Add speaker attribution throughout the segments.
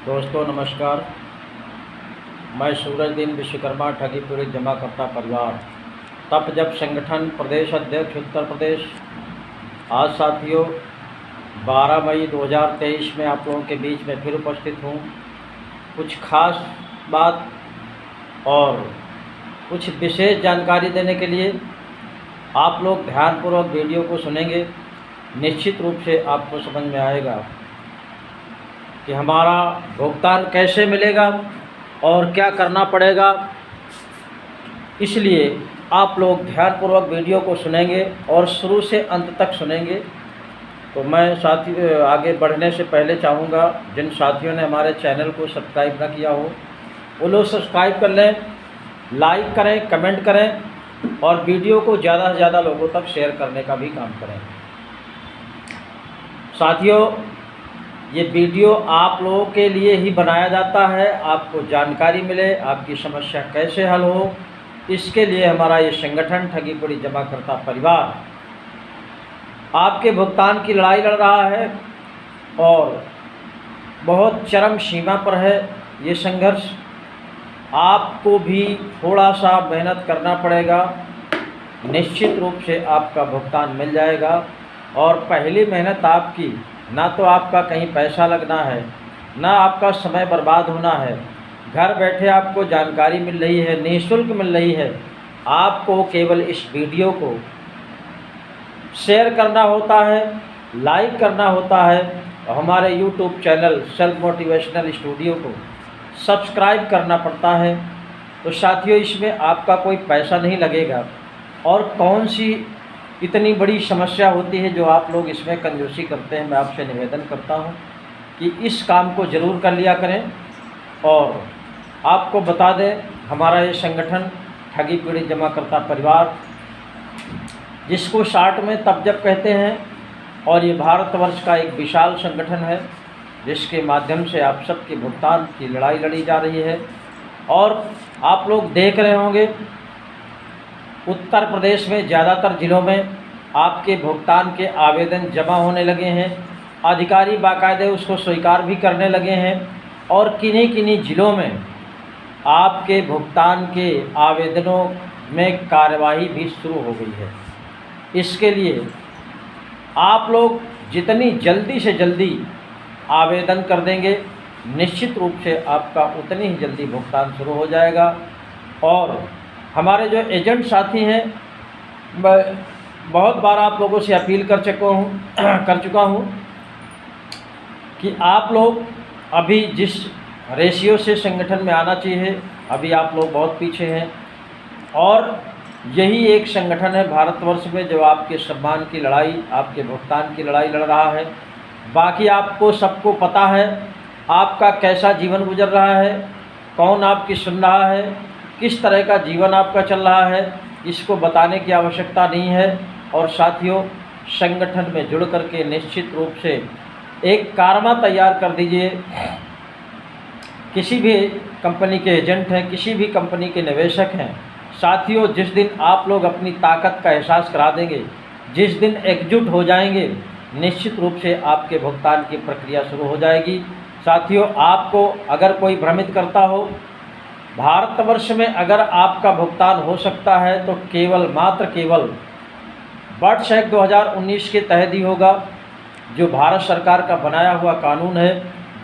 Speaker 1: दोस्तों नमस्कार। मैं सूरजदीन विश्वकर्मा ठगीपुरी जमाकर्ता परिवार तप जब संगठन प्रदेश अध्यक्ष उत्तर प्रदेश। आज साथियों 12 मई 2023 में आप लोगों के बीच में फिर उपस्थित हूँ। कुछ खास बात और कुछ विशेष जानकारी देने के लिए आप लोग ध्यानपूर्वक वीडियो को सुनेंगे। निश्चित रूप से आपको समझ में आएगा कि हमारा भुगतान कैसे मिलेगा और क्या करना पड़ेगा। इसलिए आप लोग ध्यानपूर्वक वीडियो को सुनेंगे और शुरू से अंत तक सुनेंगे। तो मैं साथी आगे बढ़ने से पहले चाहूँगा जिन साथियों ने हमारे चैनल को सब्सक्राइब न किया हो वो लोग सब्सक्राइब कर लें, लाइक करें, कमेंट करें और वीडियो को ज़्यादा से ज़्यादा लोगों तक शेयर करने का भी काम करें। साथियों, ये वीडियो आप लोगों के लिए ही बनाया जाता है, आपको जानकारी मिले, आपकी समस्या कैसे हल हो, इसके लिए हमारा ये संगठन ठगीपुरी जमाकर्ता परिवार आपके भुगतान की लड़ाई लड़ रहा है और बहुत चरम सीमा पर है ये संघर्ष। आपको भी थोड़ा सा मेहनत करना पड़ेगा, निश्चित रूप से आपका भुगतान मिल जाएगा। और पहली मेहनत आपकी, ना तो आपका कहीं पैसा लगना है, ना आपका समय बर्बाद होना है। घर बैठे आपको जानकारी मिल रही है, निःशुल्क मिल रही है। आपको केवल इस वीडियो को शेयर करना होता है, लाइक करना होता है और हमारे YouTube channel self motivational studio को सब्सक्राइब करना पड़ता है। तो साथियों, इसमें आपका कोई पैसा नहीं लगेगा। और कौन सी इतनी बड़ी समस्या होती है जो आप लोग इसमें कंजूसी करते हैं। मैं आपसे निवेदन करता हूं कि इस काम को ज़रूर कर लिया करें। और आपको बता दें, हमारा ये संगठन ठगीपुरी जमाकर्ता परिवार, जिसको शार्ट में तप जप कहते हैं, और ये भारतवर्ष का एक विशाल संगठन है जिसके माध्यम से आप सबके भुगतान की लड़ाई लड़ी जा रही है। और आप लोग देख रहे होंगे उत्तर प्रदेश में ज़्यादातर ज़िलों में आपके भुगतान के आवेदन जमा होने लगे हैं। अधिकारी बाकायदे उसको स्वीकार भी करने लगे हैं और किन्हीं किन्हीं ज़िलों में आपके भुगतान के आवेदनों में कार्यवाही भी शुरू हो गई है। इसके लिए आप लोग जितनी जल्दी से जल्दी आवेदन कर देंगे, निश्चित रूप से आपका उतनी ही जल्दी भुगतान शुरू हो जाएगा। और हमारे जो एजेंट साथी हैं, मैं बहुत बार आप लोगों से अपील कर चुका हूँ कि आप लोग अभी जिस रेशियो से संगठन में आना चाहिए, अभी आप लोग बहुत पीछे हैं। और यही एक संगठन है भारतवर्ष में जो आपके सम्मान की लड़ाई, आपके भुगतान की लड़ाई लड़ रहा है। बाकी आपको सबको पता है आपका कैसा जीवन गुजर रहा है, कौन आपकी सुन रहा है, किस तरह का जीवन आपका चल रहा है, इसको बताने की आवश्यकता नहीं है। और साथियों, संगठन में जुड़ करके निश्चित रूप से एक कारमा तैयार कर दीजिए। किसी भी कंपनी के एजेंट हैं, किसी भी कंपनी के निवेशक हैं, साथियों, जिस दिन आप लोग अपनी ताकत का एहसास करा देंगे, जिस दिन एकजुट हो जाएंगे, निश्चित रूप से आपके भुगतान की प्रक्रिया शुरू हो जाएगी। साथियों, आपको अगर कोई भ्रमित करता हो, भारतवर्ष में अगर आपका भुगतान हो सकता है तो केवल मात्र केवल वर्ष 2019 के तहत ही होगा, जो भारत सरकार का बनाया हुआ कानून है।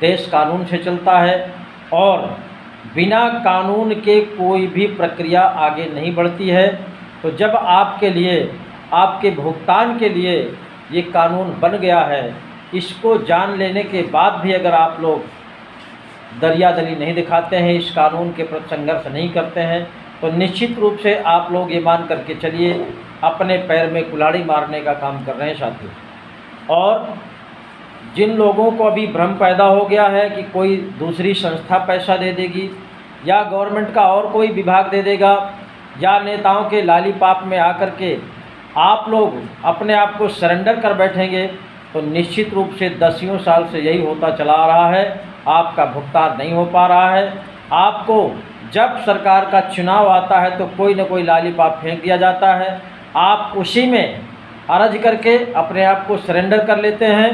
Speaker 1: देश कानून से चलता है और बिना कानून के कोई भी प्रक्रिया आगे नहीं बढ़ती है। तो जब आपके लिए, आपके भुगतान के लिए ये कानून बन गया है, इसको जान लेने के बाद भी अगर आप लोग दरियादली नहीं दिखाते हैं, इस कानून के प्रति संघर्ष नहीं करते हैं, तो निश्चित रूप से आप लोग ये मान करके चलिए अपने पैर में कुल्हाड़ी मारने का काम कर रहे हैं साथियों। और जिन लोगों को अभी भ्रम पैदा हो गया है कि कोई दूसरी संस्था पैसा दे देगी या गवर्नमेंट का और कोई विभाग दे देगा या नेताओं के लालीपाप में आकर के आप लोग अपने आप को सरेंडर कर बैठेंगे, तो निश्चित रूप से दसियों साल से यही होता चला आ रहा है। आपका भुगतान नहीं हो पा रहा है। आपको जब सरकार का चुनाव आता है तो कोई न कोई लालीपाप फेंक दिया जाता है, आप उसी में अर्ज करके अपने आप को सरेंडर कर लेते हैं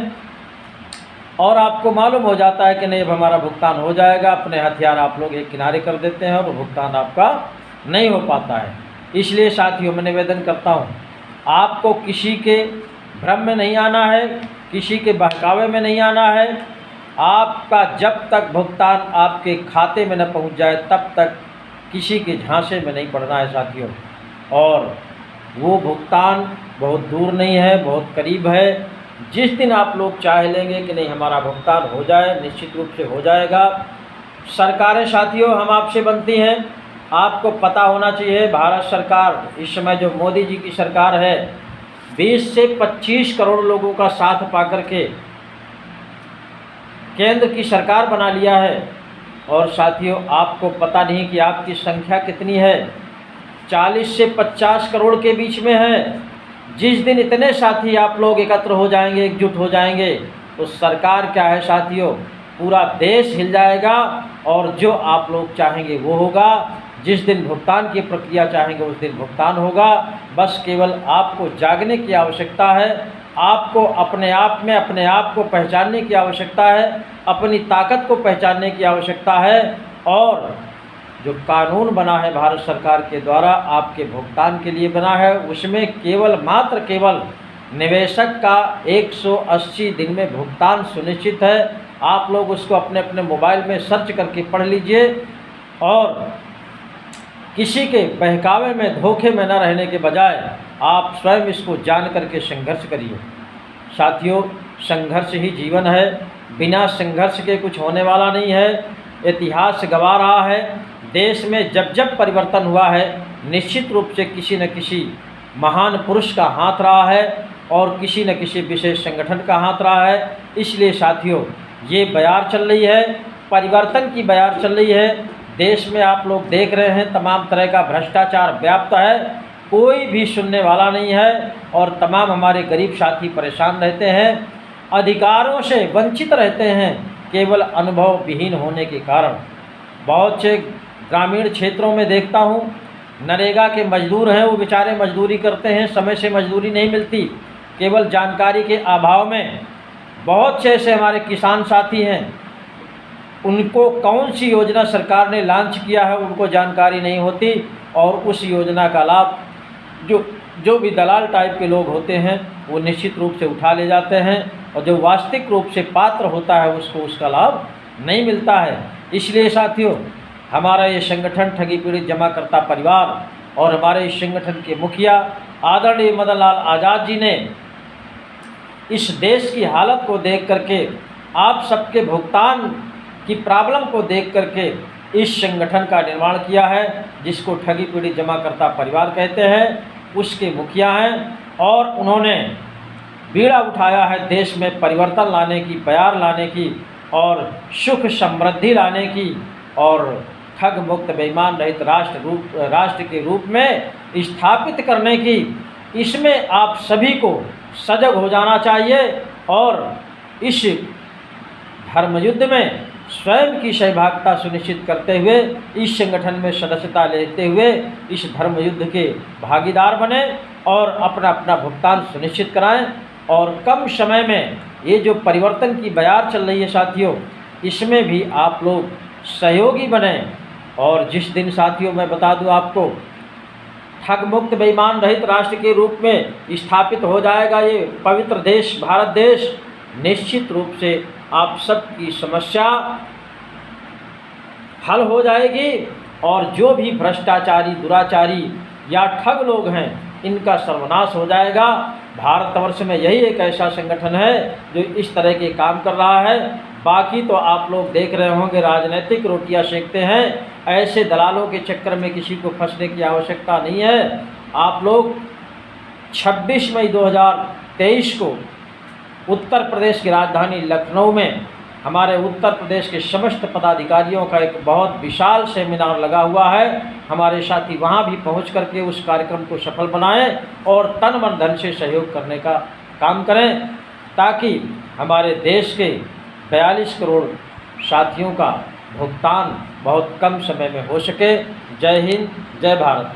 Speaker 1: और आपको मालूम हो जाता है कि नहीं अब हमारा भुगतान हो जाएगा, अपने हथियार आप लोग एक किनारे कर देते हैं और भुगतान आपका नहीं हो पाता है। इसलिए साथियों, मैं निवेदन करता हूँ, आपको किसी के भ्रम में नहीं आना है, किसी के बहकावे में नहीं आना है। आपका जब तक भुगतान आपके खाते में न पहुँच जाए तब तक किसी के झांसे में नहीं पड़ना है साथियों। और वो भुगतान बहुत दूर नहीं है, बहुत करीब है। जिस दिन आप लोग चाह लेंगे कि नहीं हमारा भुगतान हो जाए, निश्चित रूप से हो जाएगा। सरकारें साथियों हम आपसे बनती हैं, आपको पता होना चाहिए भारत सरकार इस समय जो मोदी जी की सरकार है 20 से 25 करोड़ लोगों का साथ पाकर के केंद्र की सरकार बना लिया है। और साथियों आपको पता नहीं कि आपकी संख्या कितनी है, 40 से 50 करोड़ के बीच में है। जिस दिन इतने साथी आप लोग एकत्र हो जाएंगे, एकजुट हो जाएंगे, तो सरकार क्या है साथियों, पूरा देश हिल जाएगा और जो आप लोग चाहेंगे वो होगा। जिस दिन भुगतान की प्रक्रिया चाहेंगे उस दिन भुगतान होगा। बस केवल आपको जागने की आवश्यकता है, आपको अपने आप को पहचानने की आवश्यकता है, अपनी ताकत को पहचानने की आवश्यकता है। और जो कानून बना है भारत सरकार के द्वारा आपके भुगतान के लिए बना है, उसमें केवल निवेशक का 180 दिन में भुगतान सुनिश्चित है। आप लोग उसको अपने अपने मोबाइल में सर्च करके पढ़ लीजिए और किसी के बहकावे में, धोखे में न रहने के बजाय आप स्वयं इसको जान करके संघर्ष करिए। साथियों संघर्ष ही जीवन है, बिना संघर्ष के कुछ होने वाला नहीं है। इतिहास गवाह रहा है, देश में जब जब परिवर्तन हुआ है निश्चित रूप से किसी न किसी महान पुरुष का हाथ रहा है और किसी न किसी विशेष संगठन का हाथ रहा है। इसलिए साथियों ये बयार चल रही है, परिवर्तन की बयार चल रही है। देश में आप लोग देख रहे हैं तमाम तरह का भ्रष्टाचार व्याप्त है, कोई भी सुनने वाला नहीं है और तमाम हमारे गरीब साथी परेशान रहते हैं, अधिकारों से वंचित रहते हैं केवल अनुभव विहीन होने के कारण। बहुत से ग्रामीण क्षेत्रों में देखता हूँ नरेगा के मजदूर हैं, वो बेचारे मजदूरी करते हैं, समय से मजदूरी नहीं मिलती, केवल जानकारी के अभाव में। बहुत से ऐसे हमारे किसान साथी हैं, उनको कौन सी योजना सरकार ने लॉन्च किया है उनको जानकारी नहीं होती और उस योजना का लाभ जो भी दलाल टाइप के लोग होते हैं वो निश्चित रूप से उठा ले जाते हैं और जो वास्तविक रूप से पात्र होता है उसको उसका लाभ नहीं मिलता है। इसलिए साथियों हमारा ये संगठन ठगी पीड़ित जमाकर्ता परिवार और हमारे इस संगठन के मुखिया आदरणीय मदन लाल आज़ाद जी ने इस देश की हालत को देख करके, आप सबके भुगतान की प्रॉब्लम को देख करके इस संगठन का निर्माण किया है, जिसको ठगी पीड़ित जमाकर्ता परिवार कहते हैं। उसके मुखिया हैं और उन्होंने बीड़ा उठाया है देश में परिवर्तन लाने की, बयार लाने की और सुख समृद्धि लाने की और ठग मुक्त बेईमान रहित राष्ट्र के रूप में स्थापित करने की। इसमें आप सभी को सजग हो जाना चाहिए और इस धर्म युद्ध में स्वयं की सहभागिता सुनिश्चित करते हुए इस संगठन में सदस्यता लेते हुए इस धर्म युद्ध के भागीदार बने और अपना अपना भुगतान सुनिश्चित कराएं। और कम समय में ये जो परिवर्तन की बयार चल रही है साथियों, इसमें भी आप लोग सहयोगी बने। और जिस दिन साथियों मैं बता दूं आपको, ठग मुक्त बेईमान रहित राष्ट्र के रूप में स्थापित हो जाएगा ये पवित्र देश भारत देश, निश्चित रूप से आप सबकी समस्या हल हो जाएगी और जो भी भ्रष्टाचारी, दुराचारी या ठग लोग हैं इनका सर्वनाश हो जाएगा। भारतवर्ष में यही एक ऐसा संगठन है जो इस तरह के काम कर रहा है। बाकी तो आप लोग देख रहे होंगे राजनीतिक रोटियां सेकते हैं, ऐसे दलालों के चक्कर में किसी को फंसने की आवश्यकता नहीं है। आप लोग 26 मई 2023 को उत्तर प्रदेश की राजधानी लखनऊ में हमारे उत्तर प्रदेश के समस्त पदाधिकारियों का एक बहुत विशाल सेमिनार लगा हुआ है। हमारे साथी वहां भी पहुंच करके उस कार्यक्रम को सफल बनाएं और तन मन धन से सहयोग करने का काम करें, ताकि हमारे देश के 42 करोड़ साथियों का भुगतान बहुत कम समय में हो सके। जय हिंद, जय भारत।